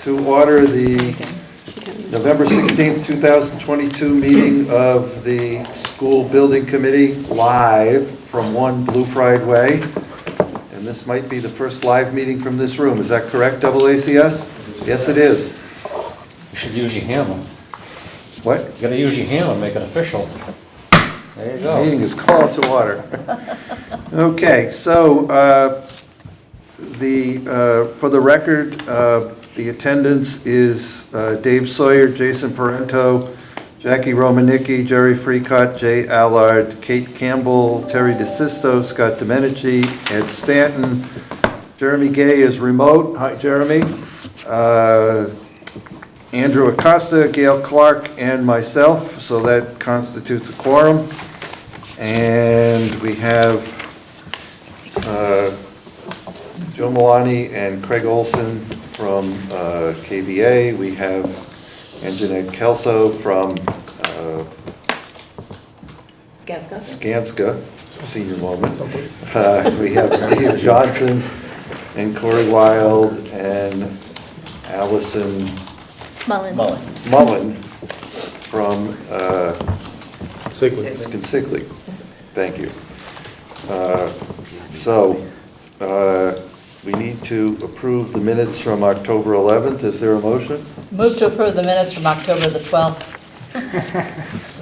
to order the November 16th, 2022 meeting of the School Building Committee live from 1 Blue Fried Way. And this might be the first live meeting from this room. Is that correct, AACS? Yes, it is. You should use your hammer. What? You gotta use your hammer, make it official. There you go. Meeting is called to order. Okay, so for the record, the attendance is Dave Sawyer, Jason Parento, Jackie Romanicki, Jerry Freecott, Jay Allard, Kate Campbell, Terry DeSisto, Scott Domenici, Ed Stanton. Jeremy Gay is remote. Hi, Jeremy. Andrew Acosta, Gail Clark, and myself, so that constitutes a quorum. And we have Joe Milani and Craig Olson from KBA. We have Anjanette Kelso from Skanska, senior moment. We have Steve Johnson and Corey Wild and Allison Mullen from Consigli. Thank you. We need to approve the minutes from October 11th. Is there a motion? Move to approve the minutes from October the 12th.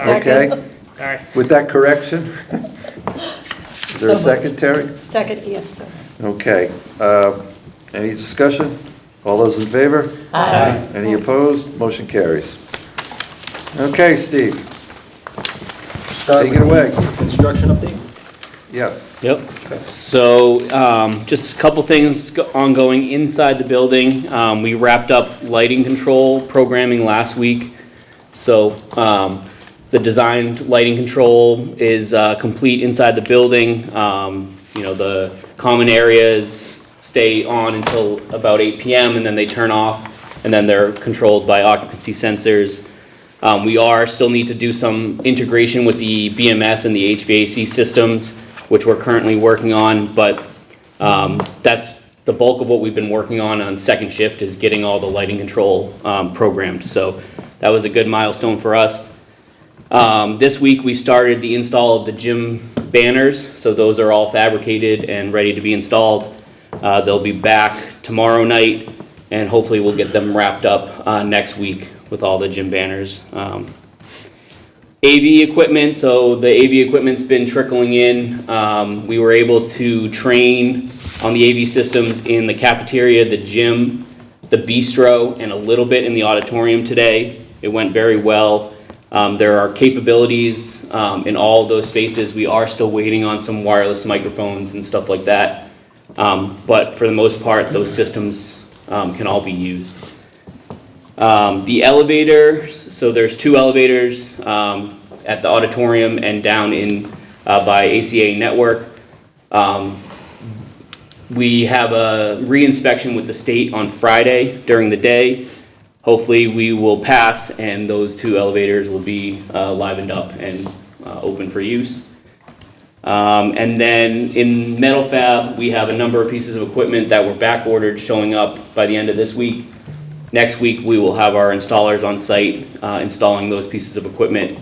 Okay. Sorry. With that correction? Is there a second, Terry? Second, yes, sir. Okay. Any discussion? All those in favor? Aye. Any opposed? Motion carries. Okay, Steve. Take it away. Construction update? Yes. Yep. So just a couple things ongoing inside the building. We wrapped up lighting control programming last week. So the designed lighting control is complete inside the building. The common areas stay on until about 8 p.m. and then they turn off, and then they're controlled by occupancy sensors. We still need to do some integration with the BMS and the HVAC systems, which we're currently working on, but that's the bulk of what we've been working on second shift, is getting all the lighting control programmed. So that was a good milestone for us. This week we started the install of the gym banners, so those are all fabricated and ready to be installed. They'll be back tomorrow night, and hopefully we'll get them wrapped up next week with all the gym banners. AV equipment, so the AV equipment's been trickling in. We were able to train on the AV systems in the cafeteria, the gym, the bistro, and a little bit in the auditorium today. It went very well. There are capabilities in all of those spaces. We are still waiting on some wireless microphones and stuff like that. But for the most part, those systems can all be used. The elevators, so there's 2 elevators at the auditorium and down in by ACA Network. We have a re-inspection with the state on Friday during the day. Hopefully we will pass and those 2 elevators will be livened up and open for use. And then in Metal Fab, we have a number of pieces of equipment that were back ordered showing up by the end of this week. Next week, we will have our installers on site installing those pieces of equipment,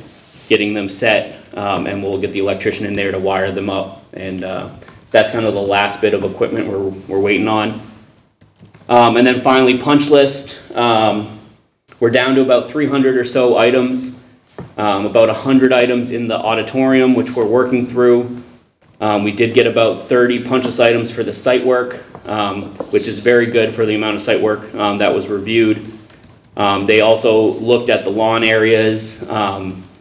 getting them set, and we'll get the electrician in there to wire them up. And that's kind of the last bit of equipment we're waiting on. And then finally, punch list. We're down to about 300 or so items, about 100 items in the auditorium, which we're working through. We did get about 30 punch list items for the site work, which is very good for the amount of site work that was reviewed. They also looked at the lawn areas,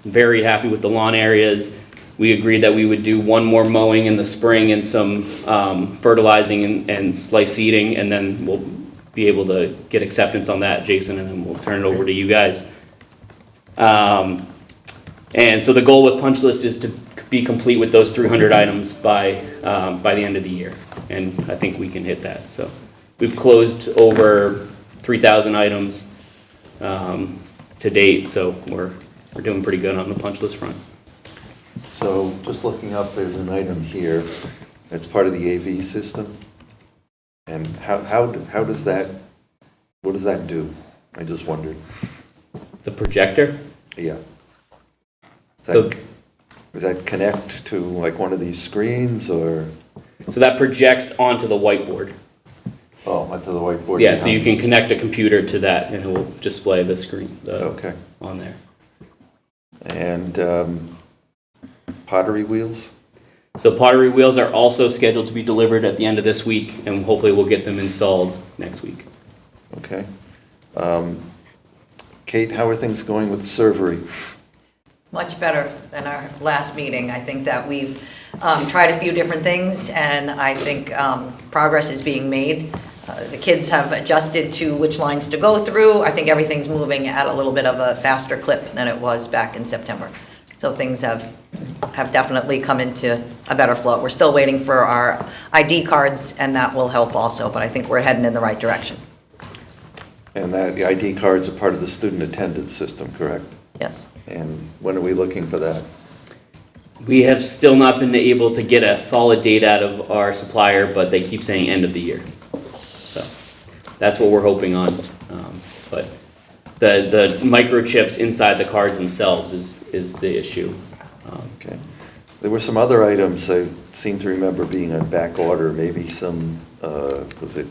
very happy with the lawn areas. We agreed that we would do one more mowing in the spring and some fertilizing and slice seeding, and then we'll be able to get acceptance on that, Jason, and then we'll turn it over to you guys. And so the goal with punch list is to be complete with those 300 items by the end of the year, and I think we can hit that. So we've closed over 3,000 items to date, so we're doing pretty good on the punch list front. So just looking up, there's an item here that's part of the AV system. And how does that What does that do? I just wondered. The projector? Yeah. So- Does that connect to like one of these screens or? So that projects onto the whiteboard. Oh, onto the whiteboard? Yeah, so you can connect a computer to that and it will display the screen Okay. on there. And pottery wheels? So pottery wheels are also scheduled to be delivered at the end of this week, and hopefully we'll get them installed next week. Okay. Kate, how are things going with the servery? Much better than our last meeting. I think that we've tried a few different things, and I think progress is being made. The kids have adjusted to which lines to go through. I think everything's moving at a little bit of a faster clip than it was back in September. So things have definitely come into a better flow. We're still waiting for our ID cards, and that will help also, but I think we're heading in the right direction. And that the ID cards are part of the student attendance system, correct? Yes. And when are we looking for that? We have still not been able to get a solid date out of our supplier, but they keep saying end of the year. So that's what we're hoping on. But the microchips inside the cards themselves is the issue. Okay. There were some other items I seem to remember being on back order, maybe some, was it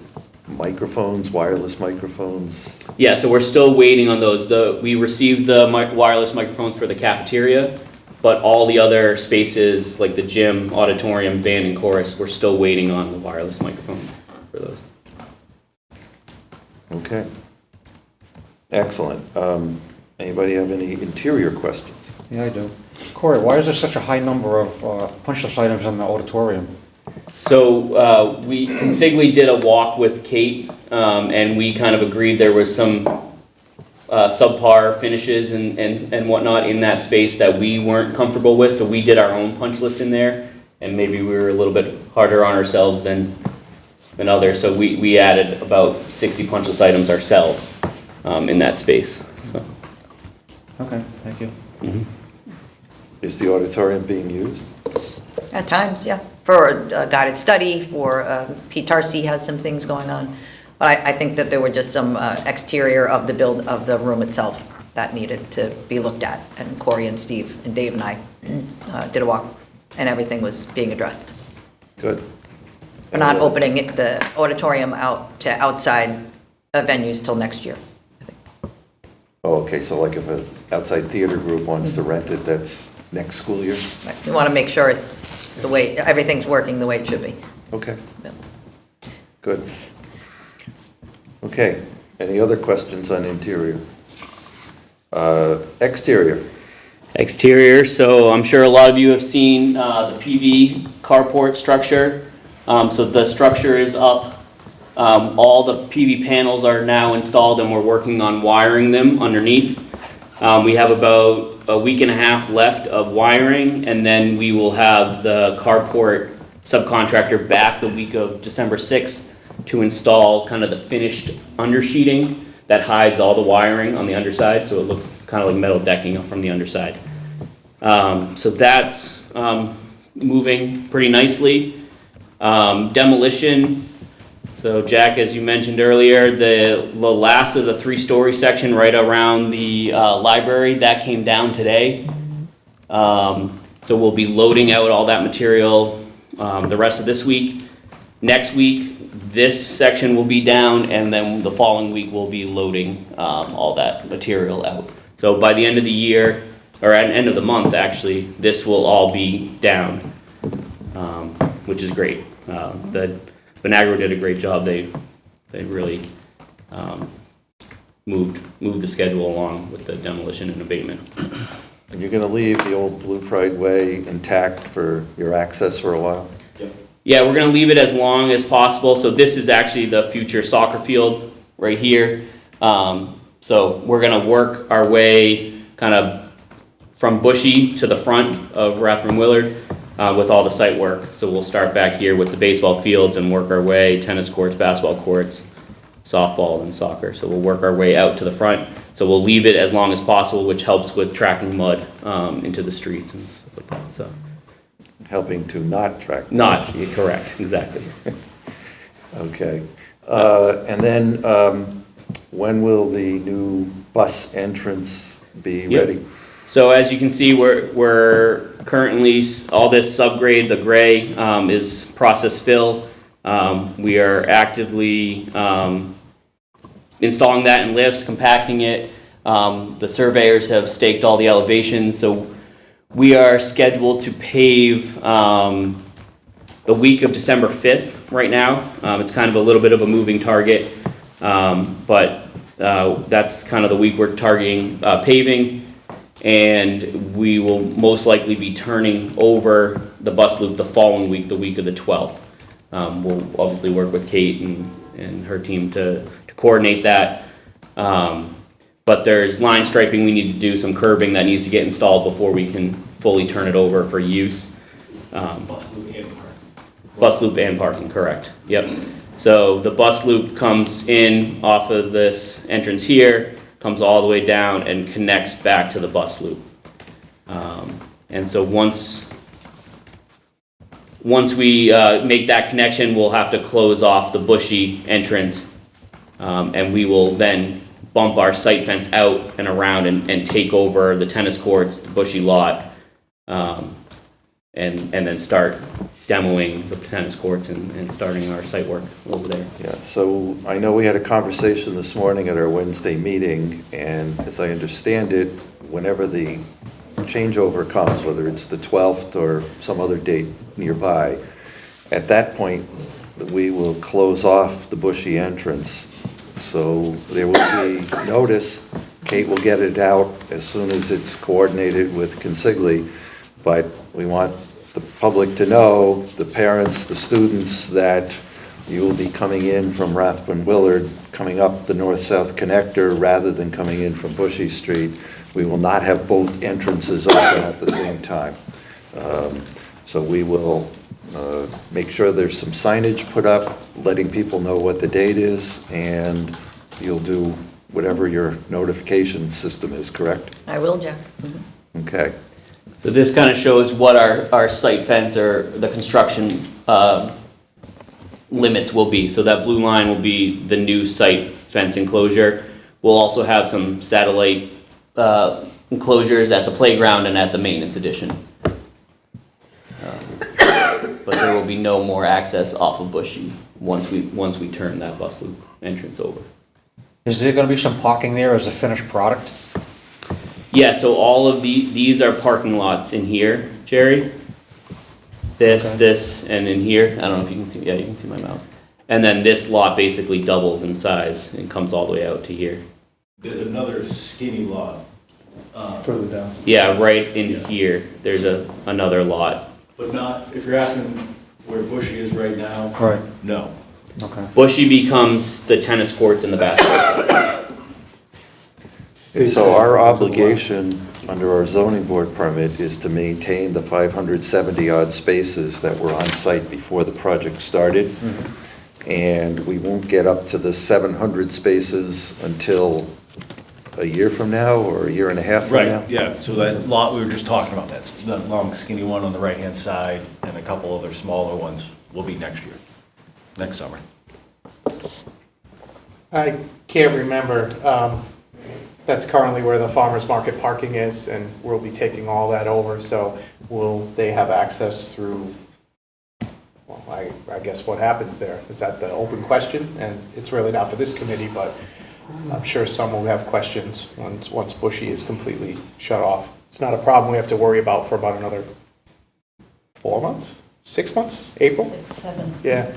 microphones, wireless microphones? Yeah, so we're still waiting on those. We received the wireless microphones for the cafeteria, but all the other spaces, like the gym, auditorium, band, and chorus, we're still waiting on the wireless microphones for those. Okay. Excellent. Anybody have any interior questions? Yeah, I do. Corey, why is there such a high number of punch list items in the auditorium? So we Consigli did a walk with Kate, and we kind of agreed there was some subpar finishes and whatnot in that space that we weren't comfortable with, so we did our own punch list in there, and maybe we were a little bit harder on ourselves than others, so we added about 60 punch list items ourselves in that space. So. Okay, thank you. Mm-hmm. Is the auditorium being used? At times, yeah. For a guided study, for Pete Tarsi has some things going on. But I think that there were just some exterior of the room itself that needed to be looked at. And Corey and Steve and Dave and I did a walk, and everything was being addressed. Good. We're not opening the auditorium out to outside venues till next year. Oh, okay, so like if an outside theater group wants to rent it, that's next school year? Right. We want to make sure it's the way, everything's working the way it should be. Okay, Yeah. good. Okay, any other questions on interior? Exterior? Exterior, so I'm sure a lot of you have seen the PV carport structure. So the structure is up. All the PV panels are now installed and we're working on wiring them underneath. We have about a week and a half left of wiring, and then we will have the carport subcontractor back the week of December 6th to install kind of the finished undersheeting that hides all the wiring on the underside, so it looks kind of like metal decking from the underside. So that's moving pretty nicely. Demolition, so Jack, as you mentioned earlier, the last of the 3-story section right around the library, that came down today. So we'll be loading out all that material the rest of this week. Next week, this section will be down, and then the following week we'll be loading all that material out. So by the end of the year, or at the end of the month actually, this will all be down, which is great. The Benagro did a great job. They really moved the schedule along with the demolition and abatement. And you're gonna leave the old Blue Pride Way intact for your access for a while? Yeah, we're gonna leave it as long as possible. So this is actually the future soccer field right here. So we're gonna work our way kind of from Bushy to the front of Rathrum Willard with all the site work. So we'll start back here with the baseball fields and work our way, tennis courts, basketball courts, softball, and soccer. So we'll work our way out to the front. So we'll leave it as long as possible, which helps with tracking mud into the streets and stuff like that. So. Helping to not track. Not, you're correct, exactly. Okay. And then When will the new bus entrance be Yep. ready? So as you can see, we're currently, all this subgrade, the gray, is process fill. We are actively, installing that in lifts, compacting it. The surveyors have staked all the elevations, so we are scheduled to pave, the week of December 5th right now. It's kind of a little bit of a moving target, but that's kind of the week we're targeting paving. And we will most likely be turning over the bus loop the following week, the week of the 12th. We'll obviously work with Kate and her team to coordinate that. But there's line striping we need to do, some curbing that needs to get installed before we can fully turn it over for use. Bus loop and parking, correct. Yep. So the bus loop comes in off of this entrance here, comes all the way down and connects back to the bus loop. And so once we make that connection, we'll have to close off the Bushy entrance, and we will then bump our site fence out and around and take over the tennis courts, the Bushy lot, and then start demoing the tennis courts and starting our site work over there. Yeah, so I know we had a conversation this morning at our Wednesday meeting, and as I understand it, whenever the changeover comes, whether it's the 12th or some other date nearby, at that point, we will close off the Bushy entrance. So there will be notice. Kate will get it out as soon as it's coordinated with Consigli, but we want the public to know, the parents, the students, that you will be coming in from Rathbun Willard, coming up the north-south connector rather than coming in from Bushy Street. We will not have both entrances open at the same time. So we will make sure there's some signage put up, letting people know what the date is, and you'll do whatever your notification system is, correct? I will, Jack. Okay. So this kind of shows what our site fence or the construction limits will be. So that blue line will be the new site fence enclosure. We'll also have some satellite enclosures at the playground and at the maintenance addition. But there will be no more access off of Bushy once we turn that bus loop entrance over. Is there gonna be some parking there as a finished product? Yeah, so all of these are parking lots in here, Jerry. This, Okay. this, and in here. I don't know if you can see, yeah, you can see my mouse. And then this lot basically doubles in size and comes all the way out to here. There's another skinny lot. Further down. Yeah, right in here, there's another lot. But not, if you're asking where Bushy is right now, Right. no. Okay. Bushy becomes the tennis courts and the basketball. So our obligation under our zoning board permit is to maintain the 570-odd spaces that were on site before the project started. And we won't get up to the 700 spaces until a year from now or a year and a half from now? Right, yeah, so that lot we were just talking about, that's the long skinny one on the right-hand side, and a couple other smaller ones will be next year, next summer. I can't remember. That's currently where the farmer's market parking is, and we'll be taking all that over, so will they have access through, well, I guess what happens there? Is that the open question? And it's really not for this committee, but I'm sure some will have questions once Bushy is completely shut off. It's not a problem we have to worry about for about another 4 months, 6 months, April? 6, 7. Yeah.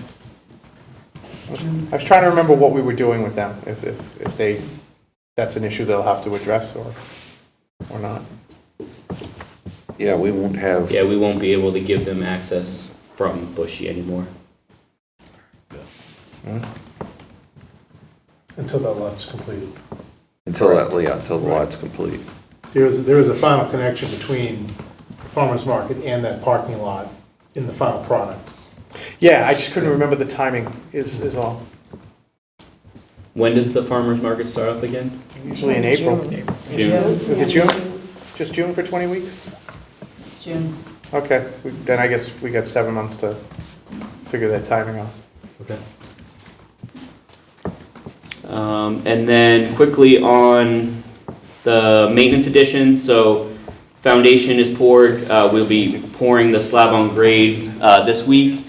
I was trying to remember what we were doing with them, if they, that's an issue they'll have to address or not. Yeah, we won't have, Yeah, we won't be able to give them access from Bushy anymore. Until that lot's completed. until the lot's complete. There is a final connection between farmer's market and that parking lot in the final product. Yeah, I just couldn't remember the timing is all. When does the farmer's market start up again? Usually in April. June. Is it June? Just June for 20 weeks? It's June. Okay, then I guess we got 7 months to figure that timing out. Okay. And then quickly on the maintenance addition, so foundation is poured. We'll be pouring the slab on grade this week,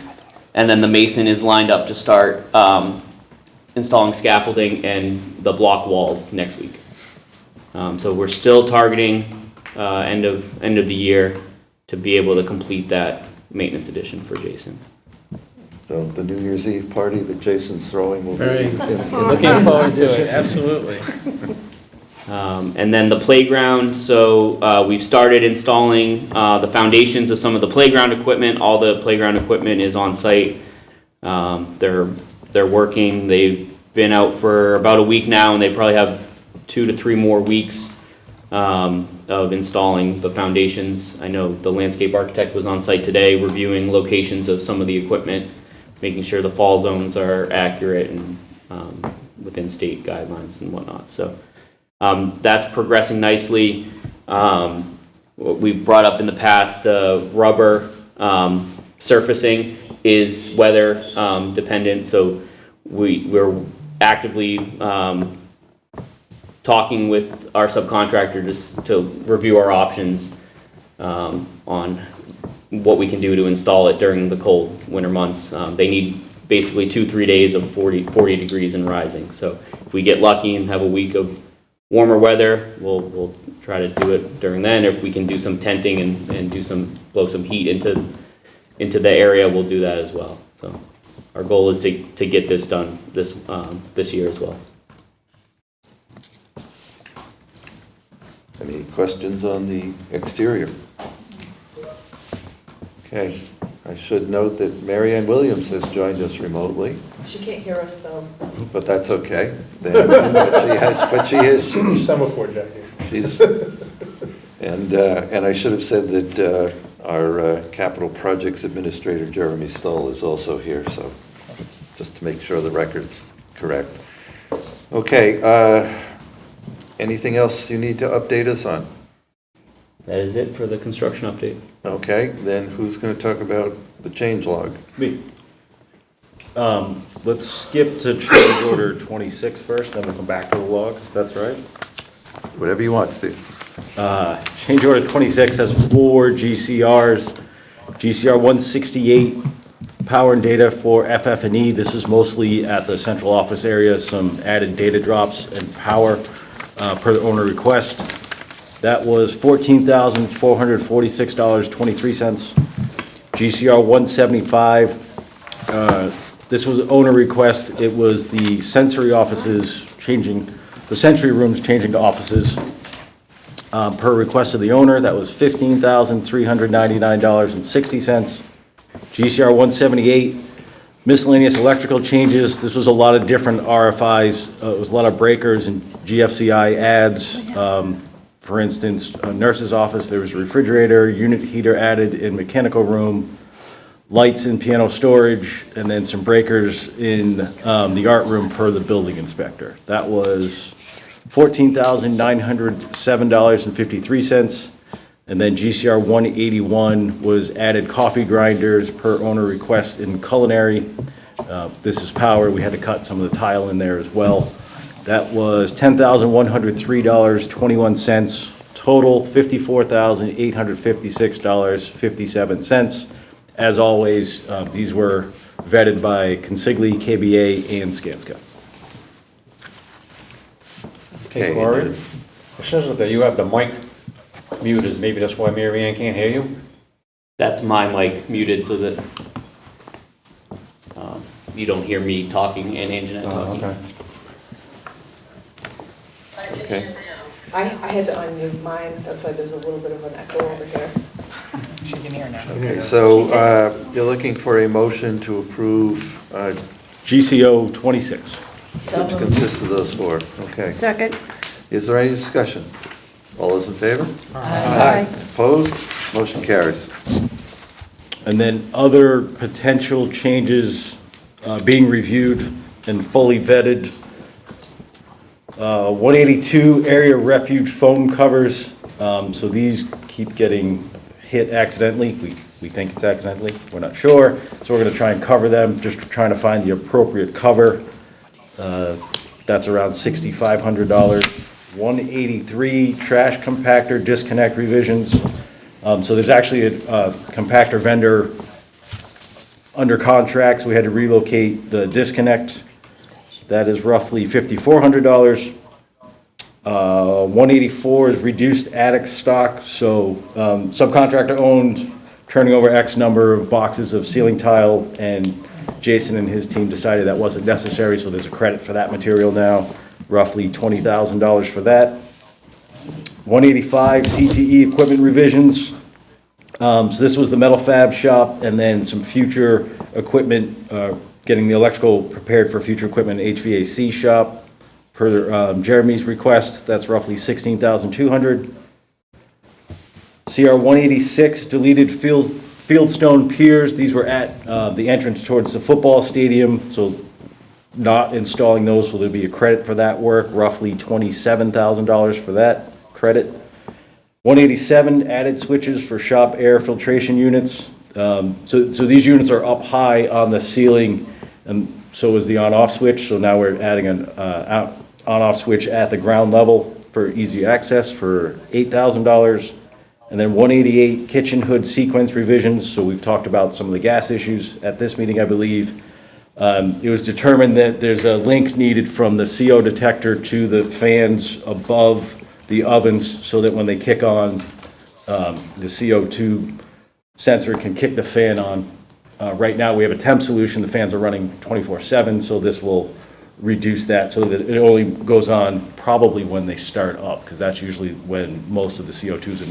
and then the mason is lined up to start installing scaffolding and the block walls next week. So we're still targeting end of the year to be able to complete that maintenance addition for Jason. So the New Year's Eve party that Jason's throwing will be. Looking forward to it, absolutely. And then the playground, so we've started installing the foundations of some of the playground equipment. All the playground equipment is on site. They're working. They've been out for about a week now, and they probably have 2 to 3 more weeks of installing the foundations. I know the landscape architect was on site today reviewing locations of some of the equipment, making sure the fall zones are accurate and within state guidelines and whatnot. So that's progressing nicely. What we brought up in the past, the rubber surfacing is weather dependent, so we're actively talking with our subcontractor just to review our options on what we can do to install it during the cold winter months. They need basically 2-3 days of 40 degrees and rising. So if we get lucky and have a week of warmer weather, we'll try to do it during then. If we can do some tenting and blow some heat into the area, we'll do that as well. So our goal is to get this done this year as well. Any questions on the exterior? Okay, I should note that Mary Ann Williams has joined us remotely, She can't hear us though. but that's okay. But she is. Semaphore Jackie. She's, and I should have said that our capital projects administrator, Jeremy Stoll, is also here, so just to make sure the record's correct. Okay, anything else you need to update us on? That is it for the construction update. Okay, then who's going to talk about the change log? Me. Let's skip to change order 26 first, then we'll come back to the log, if that's right. Whatever you want, Steve. Change order 26 has 4 GCRs. GCR 168, power and data for FF&E. This is mostly at the central office area, some added data drops and power per the owner request. That was $14,446.23. GCR 175, this was owner request. It was the sensory offices changing, the sensory rooms changing to offices. Per request of the owner, that was $15,399.60. GCR 178, miscellaneous electrical changes. This was a lot of different RFIs. It was a lot of breakers and GFCI ads. For instance, a nurse's office, there was a refrigerator, unit heater added in mechanical room, lights in piano storage, and then some breakers in the art room per the building inspector. That was $14,907.53. And then GCR 181 was added coffee grinders per owner request in culinary. This is power. We had to cut some of the tile in there as well. That was $10,103.21. Total $54,856.57. As always, these were vetted by Consigli, KBA, and Skanska. Okay, Corey, it says that you have the mic muted. Maybe that's why Mary Ann can't hear you? That's my mic muted so that you don't hear me talking and Anjanette talking. Okay. Okay. I had to unmute mine, that's why there's a little bit of an echo over here. She can hear now. Okay, so you're looking for a motion to approve, GCO 26. which consists of those 4. Okay. Second. Is there any discussion? All those in favor? Aye. Opposed? Motion carries. And then other potential changes being reviewed and fully vetted. 182 area refuge foam covers. So these keep getting hit accidentally. We think it's accidentally. We're not sure. So we're going to try and cover them, just trying to find the appropriate cover. That's around $6,500. 183, trash compactor disconnect revisions. So there's actually a compactor vendor under contract, so we had to relocate the disconnect. That is roughly $5,400. 184 is reduced attic stock, so subcontractor owned, turning over X number of boxes of ceiling tile, and Jason and his team decided that wasn't necessary, so there's a credit for that material now, roughly $20,000 for that. 185 CTE equipment revisions. So this was the metal fab shop, and then some future equipment, getting the electrical prepared for future equipment HVAC shop. Per Jeremy's request, that's roughly $16,200. CR 186 deleted fieldstone piers. These were at the entrance towards the football stadium, so not installing those, so there'll be a credit for that work, roughly $27,000 for that credit. 187 added switches for shop air filtration units. So these units are up high on the ceiling, and so is the on-off switch. So now we're adding an on-off switch at the ground level for easy access for $8,000. And then 188 kitchen hood sequence revisions. So we've talked about some of the gas issues at this meeting, I believe. It was determined that there's a link needed from the CO detector to the fans above the ovens, so that when they kick on, the CO2 sensor can kick the fan on. Right now, we have a temp solution. The fans are running 24/7, so this will reduce that so that it only goes on probably when they start up, because that's usually when most of the CO2 is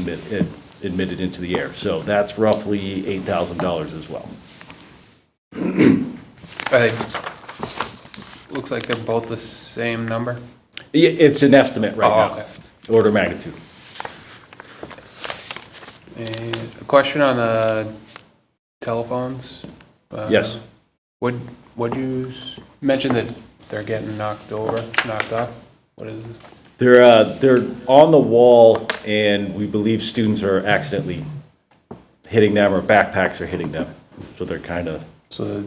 emitted into the air. So that's roughly $8,000 as well. Looks like they're both the same number. It's an estimate right Oh, now, okay. order of magnitude. And a question on the telephones. Yes. Would you mention that they're getting knocked off? What is this? They're on the wall, and we believe students are accidentally hitting them, or backpacks are hitting them. So they're kind of, So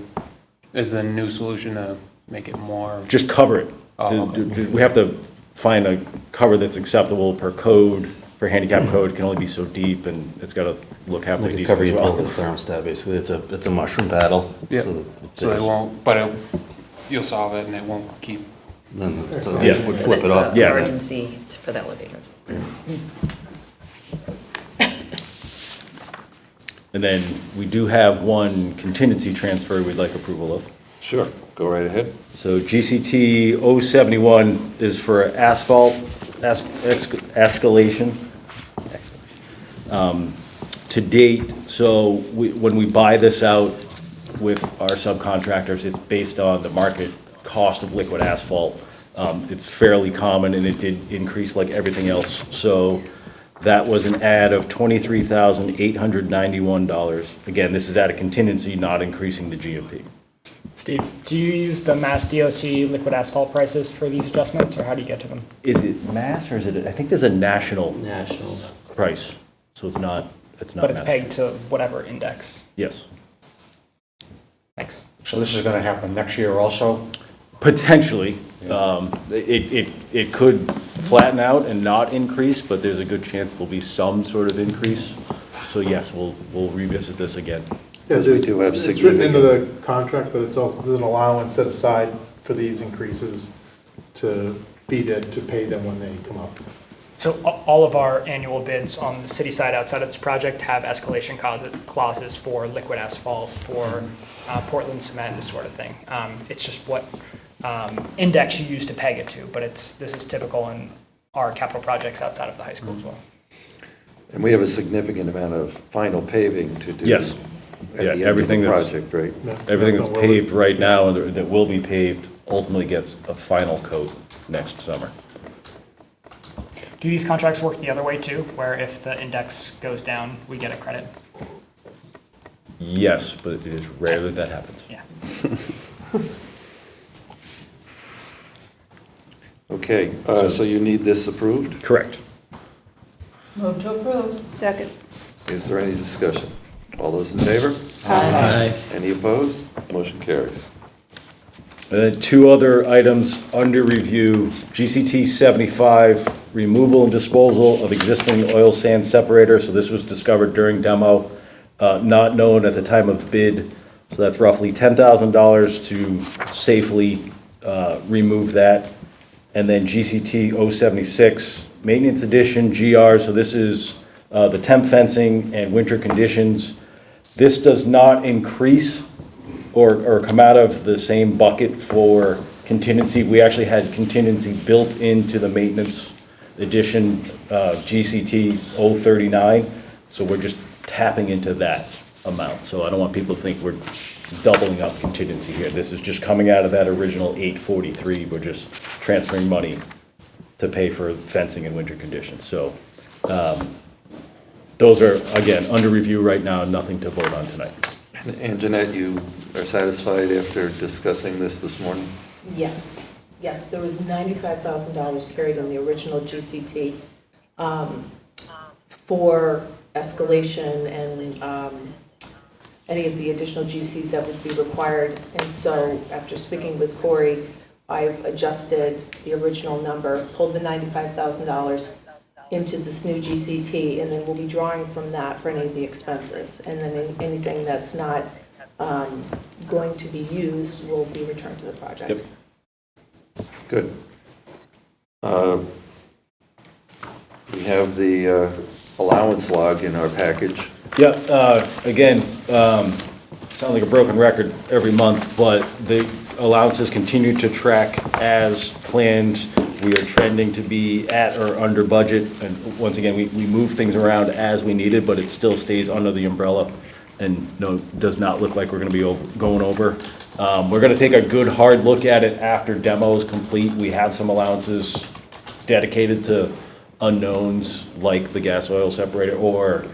is the new solution to make it more? just cover it. Oh, okay. We have to find a cover that's acceptable per code, per handicap code. It can only be so deep, and it's got to look halfway Like a decent cover as you build well. with a thermostat, basically. It's a mushroom paddle. Yeah. So So they won't, but you'll solve it and it won't keep. then so Yeah. would flip it up. Yeah. Emergency for the elevator. And then we do have one contingency transfer we'd like approval of. Sure, go right ahead. So GCT 071 is for asphalt escalation. To date, so when we buy this out with our subcontractors, it's based on the market cost of liquid asphalt. It's fairly common, and it did increase like everything else. So that was an add of $23,891. Again, this is at a contingency, not increasing the GMP. Steve, do you use the Mass DOT liquid asphalt prices for these adjustments, or how do you get to them? Is it mass, or is it, I think there's a national National. price, so it's not But it's mass. pegged to whatever index. Yes. Thanks. So this is gonna happen next year also? Potentially. It could flatten out and not increase, but there's a good chance there'll be some sort of increase. So yes, we'll revisit this again. Yeah, Because we do have it's written into significant- the contract, but it's also, there's an allowance set aside for these increases to pay them when they come up. So all of our annual bids on the city side outside of this project have escalation clauses for liquid asphalt, for Portland cement, this sort of thing. It's just what index you use to peg it to, but this is typical in our capital projects outside of the high school as well. And we have a significant amount of final paving to do. Yes. At Yeah, the end of everything the that's- project, right? Everything that's paved right now and that will be paved ultimately gets a final coat next summer. Do these contracts work the other way too, where if the index goes down, we get a credit? Yes, but it is rare that that happens. Yeah. Okay, so you need this approved? Correct. Move to approve. Second. Is there any discussion? All those in favor? Aye. Any opposed? Motion carries. And then two other items under review, GCT 75, removal and disposal of existing oil sand separator. So this was discovered during demo, not known at the time of bid. So that's roughly $10,000 to safely remove that. And then GCT 076, maintenance edition GR. So this is the temp fencing and winter conditions. This does not increase or come out of the same bucket for contingency. We actually had contingency built into the maintenance edition GCT 039, so we're just tapping into that amount. So I don't want people to think we're doubling up contingency here. This is just coming out of that original 843. We're just transferring money to pay for fencing and winter conditions. So those are, again, under review right now, nothing to vote on tonight. And Jeanette, you are satisfied after discussing this morning? Yes, yes, there was $95,000 carried in the original GCT for escalation and any of the additional GCs that would be required. And so after speaking with Corey, I've adjusted the original number, pulled the $95,000 into this new GCT, and then we'll be drawing from that for any of the expenses. And then anything that's not going to be used will be returned to the project. Yep. Good. We have the allowance log in our package. Yeah, again, sound like a broken record every month, but the allowances continue to track as planned. We are trending to be at or under budget, and once again, we move things around as we need it, but it still stays under the umbrella, and no, does not look like we're gonna be going over. We're gonna take a good hard look at it after demo is complete. We have some allowances dedicated to unknowns, like the gas oil separator, or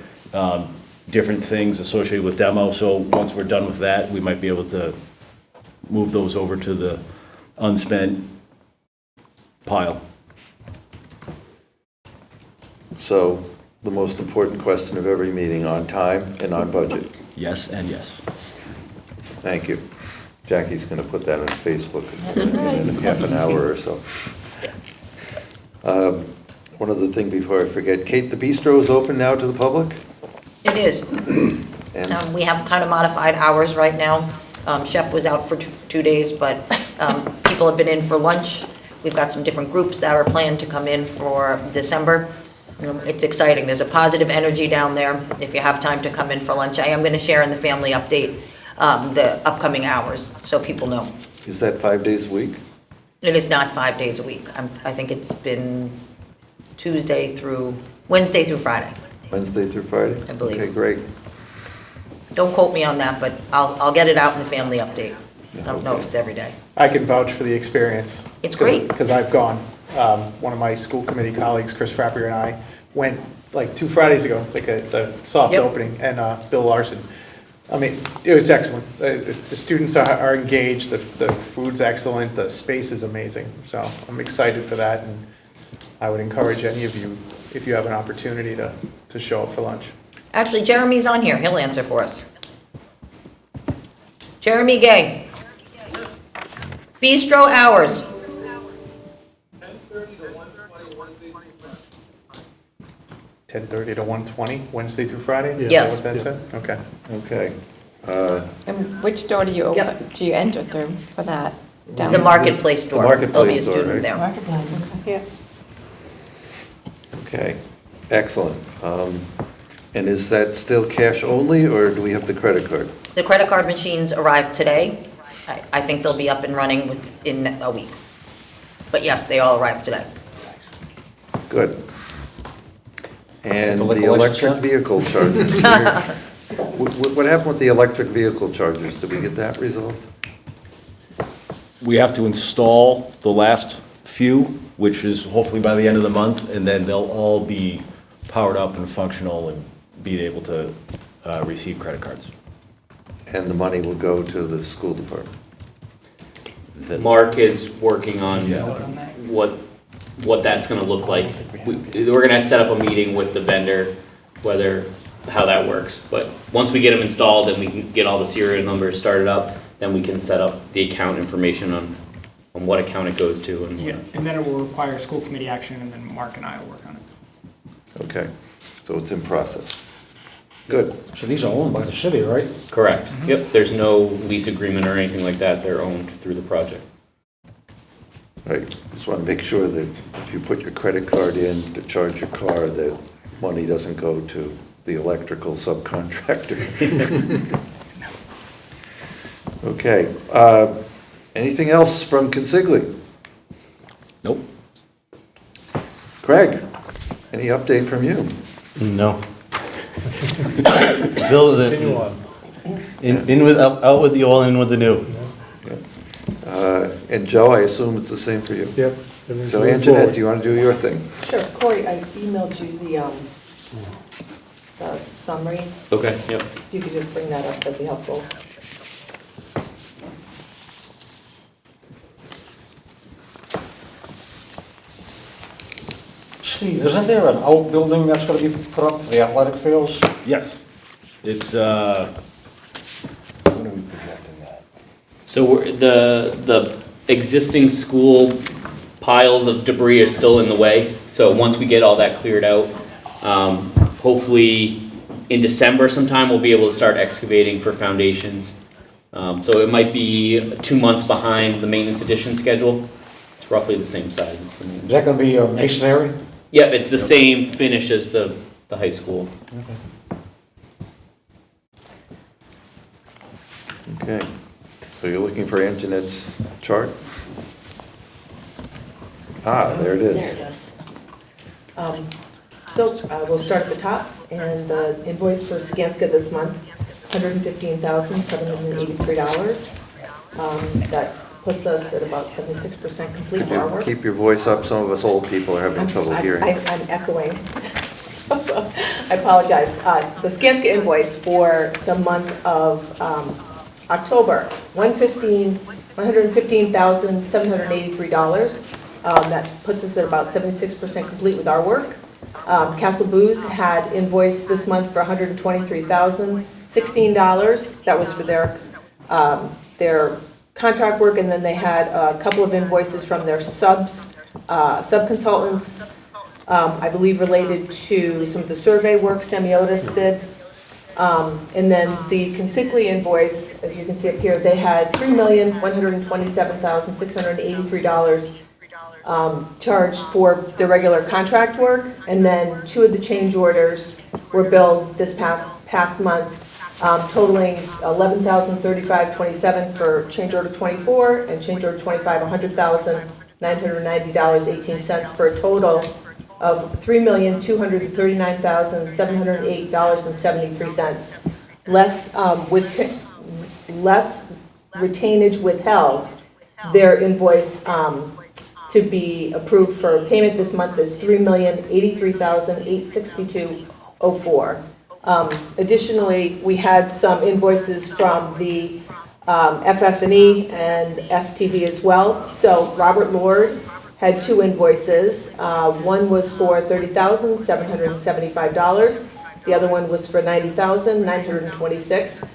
different things associated with demo, so once we're done with that, we might be able to move those over to the unspent pile. So the most important question of every meeting, on time and on budget. Yes and yes. Thank you. Jackie's going to put that on Facebook in half an hour or so. One other thing before I forget, Kate, the bistro is open now to the public? It is. And We have kind of modified hours right now. Chef was out for 2 days, but people have been in for lunch. We've got some different groups that are planned to come in for December. It's exciting. There's a positive energy down there. If you have time to come in for lunch, I am going to share in the family update the upcoming hours, so people know. is that 5 days a week? It is not 5 days a week. I think it's been Wednesday through Friday. Wednesday through Friday? I believe. Okay, great. Don't quote me on that, but I'll get it out in the family update. I don't know if it's every day. I can vouch for the experience. It's great. Because I've gone. One of my school committee colleagues, Chris Frappier, and I went like 2 Fridays ago, like a soft Yep. opening, and Bill Larson. I mean, it was excellent. The students are engaged, the food's excellent, the space is amazing. So I'm excited for that, and I would encourage any of you, if you have an opportunity, to show up for lunch. Actually, Jeremy's on here. He'll answer for us. Jeremy Gay. Bistro hours. 10:30 to 1:20, Wednesday through Friday? Yes. Is that what that said? Okay. Okay. And which door do you open, do you enter through for that? Down The marketplace door. The marketplace There'll be a door, student right? there. Marketplace. Yeah. Okay, excellent. And is that still cash only, or do we have the credit card? The credit card machines arrived today. I think they'll be up and running within a week. But yes, they all arrived today. Good. And The the liquor license, electric Jeff? vehicle chargers? What happened with the electric vehicle chargers? Did we get that resolved? We have to install the last few, which is hopefully by the end of the month, and then they'll all be powered up and functional and be able to receive credit cards. And the money will go to the school department? Mark is working on what that's gonna look like. We're gonna set up a meeting with the vendor, how that works. But once we get them installed and we can get all the serial numbers started up, then we can set up the account information on what account it goes to and. Yeah, and then it will require school committee action, and then Mark and I will work on it. Okay, so it's in process. Good. So these are owned by the city, right? Correct. Yep, there's no lease agreement or anything like that. They're owned through the project. Right, just want to make sure that if you put your credit card in to charge your car, that money doesn't go to the electrical subcontractor. Okay, anything else from Consigli? Nope. Craig, any update from you? No. Bill, Continue on. in with, out with the old, in with the new. And Joe, I assume it's the same for you? Yep. everything's So moving Anjanette, forward. do you want to do your thing? Sure, Corey, I emailed you the summary. Okay, yep. If you could just bring that up, that'd be helpful. Steve, isn't there an outbuilding that's gonna be put up for the athletic fields? Yes. It's, When are we projecting that? So the existing school piles of debris are still in the way. So once we get all that cleared out, hopefully in December sometime, we'll be able to start excavating for foundations. So it might be 2 months behind the maintenance addition schedule. It's roughly the same size as the Is maintenance. that gonna be masonry? Yep, it's the same finish as the high school. Okay, so you're looking for Anjanette's chart? Ah, there it There is. it is. So we'll start at the top, and the invoice for Skanska this month, $115,783. That puts us at about 76% complete for our work. Keep your voice up, some of us old people are having trouble hearing. I'm echoing. I apologize. The Skanska invoice for the month of October, $115,783. That puts us at about 76% complete with our work. Castle Booze had invoice this month for $123,016. That was for their contract work, and then they had a couple of invoices from their subconsultants, I believe related to some of the survey work Semiotis did. And then the Consigli invoice, as you can see up here, they had $3,127,683 charged for the regular contract work, and then 2 of the change orders were billed this past month, totaling $11,035.27 for change order 24 and change order 25, $100,990.18 for a total of $3,239,708.73. Less retainage withheld. Their invoice to be approved for payment this month is $3,083,862.04. Additionally, we had some invoices from the FF&E and STV as well. So Robert Lord had 2 invoices. One was for $30,775. The other one was for $90,926.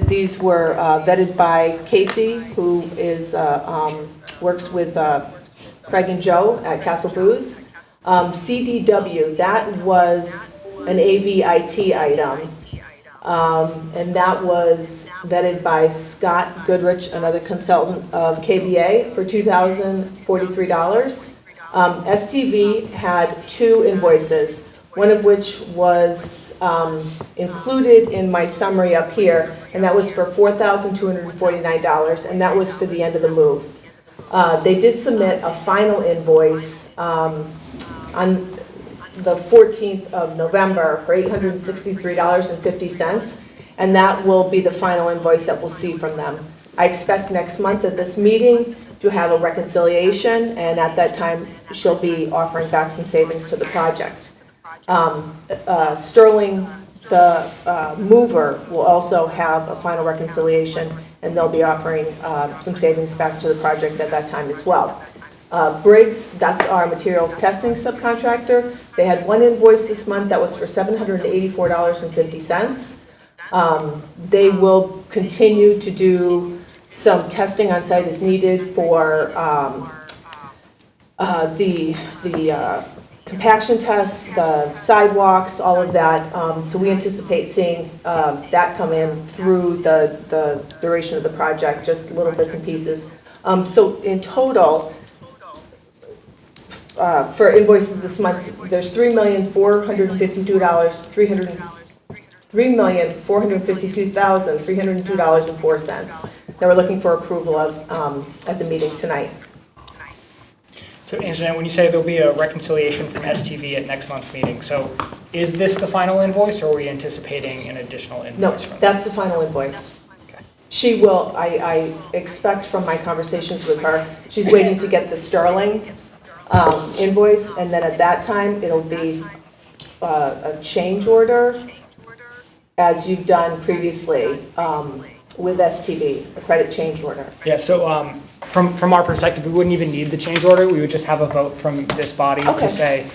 These were vetted by Casey, who is works with Craig and Joe at Castle Booze. CDW, that was an AVIT item, and that was vetted by Scott Goodrich, another consultant of KBA, for $2,043. STV had 2 invoices, one of which was included in my summary up here, and that was for $4,249, and that was for the end of the move. They did submit a final invoice on the 14th of November for $863.50, and that will be the final invoice that we'll see from them. I expect next month at this meeting to have a reconciliation, and at that time, she'll be offering back some savings to the project. Sterling, the mover, will also have a final reconciliation, and they'll be offering some savings back to the project at that time as well. Briggs, that's our materials testing subcontractor. They had 1 invoice this month that was for $784.50. They will continue to do some testing on site is needed for the compaction tests, the sidewalks, all of that. So we anticipate seeing that come in through the duration of the project, just little bits and pieces. So in total, for invoices this month, there's $3,452,302.04 that we're looking for approval of at the meeting tonight. So Anjanette, when you say there'll be a reconciliation from STV at next month's meeting, so is this the final invoice, or are we anticipating an additional invoice? No, from that's the final invoice. Okay. She will, I expect from my conversations with her, she's waiting to get the Sterling invoice, and then at that time, it'll be a change order, as you've done previously with STV, a credit change order. Yeah, so from our perspective, we wouldn't even need the change order. We would just have a vote from this body Okay. to say,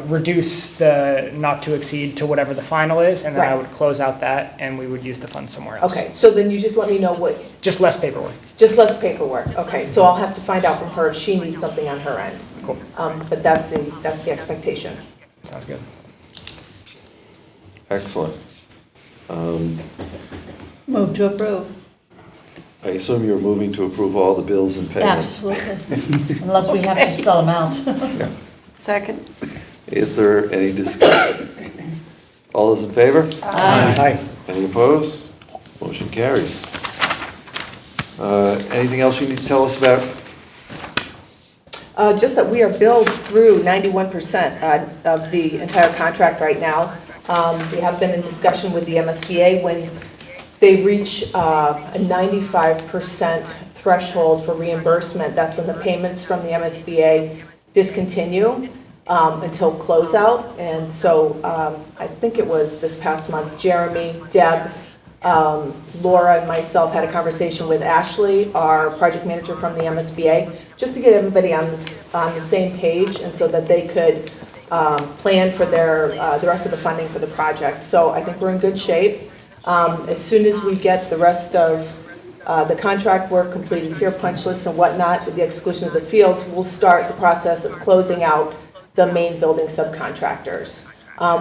reduce the not to exceed to whatever the final is, and then I Right. would close out that, and we would use the funds somewhere else. Okay, so then you just let me know what, Just less paperwork. just less paperwork. Okay, so I'll have to find out from her if she needs something on her end. Cool. But that's the expectation. Sounds good. Excellent. Move to approve. I assume you're moving to approve all the bills and payments? Absolutely. Unless we have to spell them out. Second. Is there any discussion? All those in favor? Aye. Any opposed? Motion carries. Anything else you need to tell us about? Just that we are billed through 91% of the entire contract right now. We have been in discussion with the MSBA. When they reach a 95% threshold for reimbursement, that's when the payments from the MSBA discontinue until closeout. And so I think it was this past month, Jeremy, Deb, Laura, and myself had a conversation with Ashley, our project manager from the MSBA, just to get everybody on the same page, and so that they could plan for the rest of the funding for the project. So I think we're in good shape. As soon as we get the rest of the contract work completed here, punch lists and whatnot, with the exclusion of the fields, we'll start the process of closing out the main building subcontractors.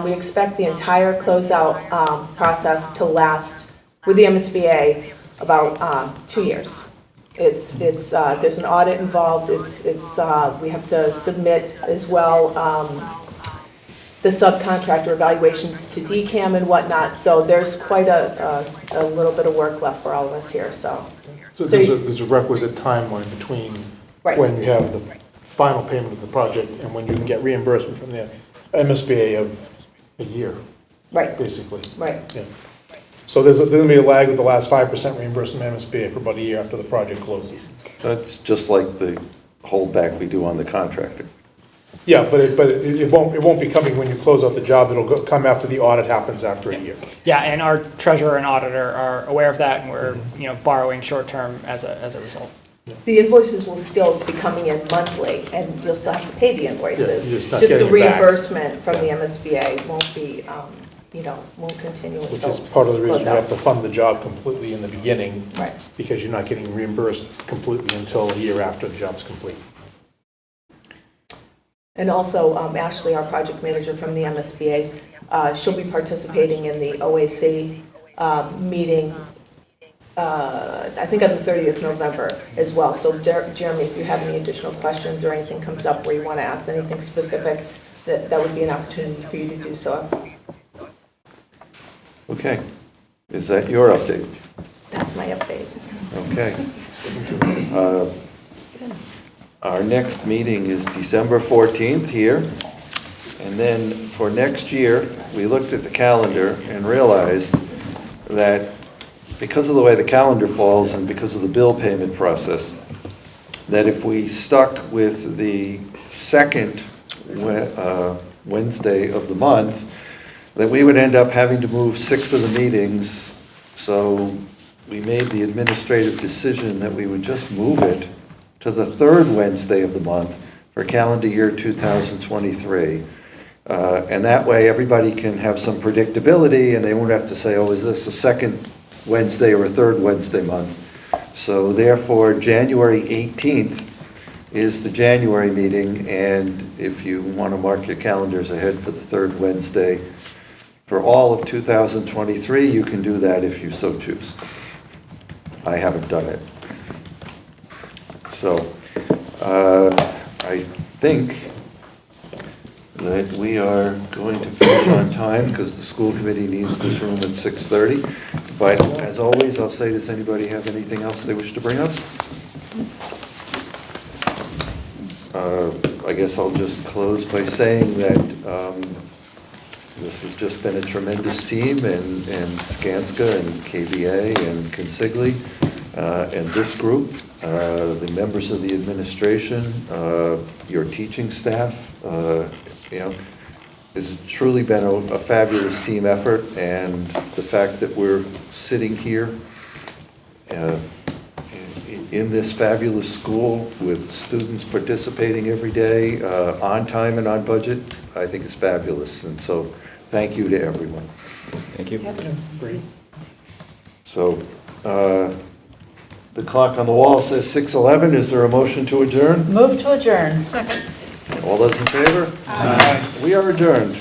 We expect the entire closeout process to last with the MSBA about 2 years. There's an audit involved. We have to submit as well the subcontractor evaluations to DCAM and whatnot. So there's quite a little bit of work left for all of us here. So There's a requisite timeline between Right. when you have the final payment of the project and when you can get reimbursement from the MSBA of a year, right, basically. right. Yeah. So there's going to be a lag with the last 5% reimbursement from MSBA for about a year after the project closes. That's just like the holdback we do on the contractor. Yeah, but it won't be coming when you close out the job. It'll come after the audit happens after a year. Yeah, and our treasurer and auditor are aware of that, and we're borrowing short term as a result. The invoices will still be coming in monthly, and you'll still have to pay the invoices. Yeah, you're just not Just the getting it back. reimbursement from the MSBA won't be, won't continue Which until is part of the reason you have to closeout. fund the job completely in the beginning. Right. Because you're not getting reimbursed completely until a year after the job's complete. And also, Ashley, our project manager from the MSBA, she'll be participating in the OAC meeting, I think on the 30th November as well. So Jeremy, if you have any additional questions or anything comes up where you want to ask anything specific, that would be an opportunity for you to do so. Okay. Is that your update? That's my update. Okay. Our next meeting is December 14th here. And then for next year, we looked at the calendar and realized that because of the way the calendar falls and because of the bill payment process, that if we stuck with the second Wednesday of the month, that we would end up having to move 6 of the meetings. So we made the administrative decision that we would just move it to the third Wednesday of the month for calendar year 2023. And that way, everybody can have some predictability, and they won't have to say, oh, is this a second Wednesday or a third Wednesday month? So therefore, January 18th is the January meeting, and if you want to mark your calendars ahead for the third Wednesday for all of 2023, you can do that if you so choose. I haven't done it. So I think that we are going to finish on time because the school committee needs this room at 6:30. But as always, I'll say, does anybody have anything else they wish to bring up? I guess I'll just close by saying that this has just been a tremendous team, and Skanska and KBA and Consigli and this group, the members of the administration, your teaching staff, it's truly been a fabulous team effort, and the fact that we're sitting here in this fabulous school with students participating every day, on time and on budget, I think is fabulous. And so thank you to everyone. Thank you. Great. So the clock on the wall says 6:11. Is there a motion to adjourn? Move to adjourn. All those in favor? Aye. We are adjourned.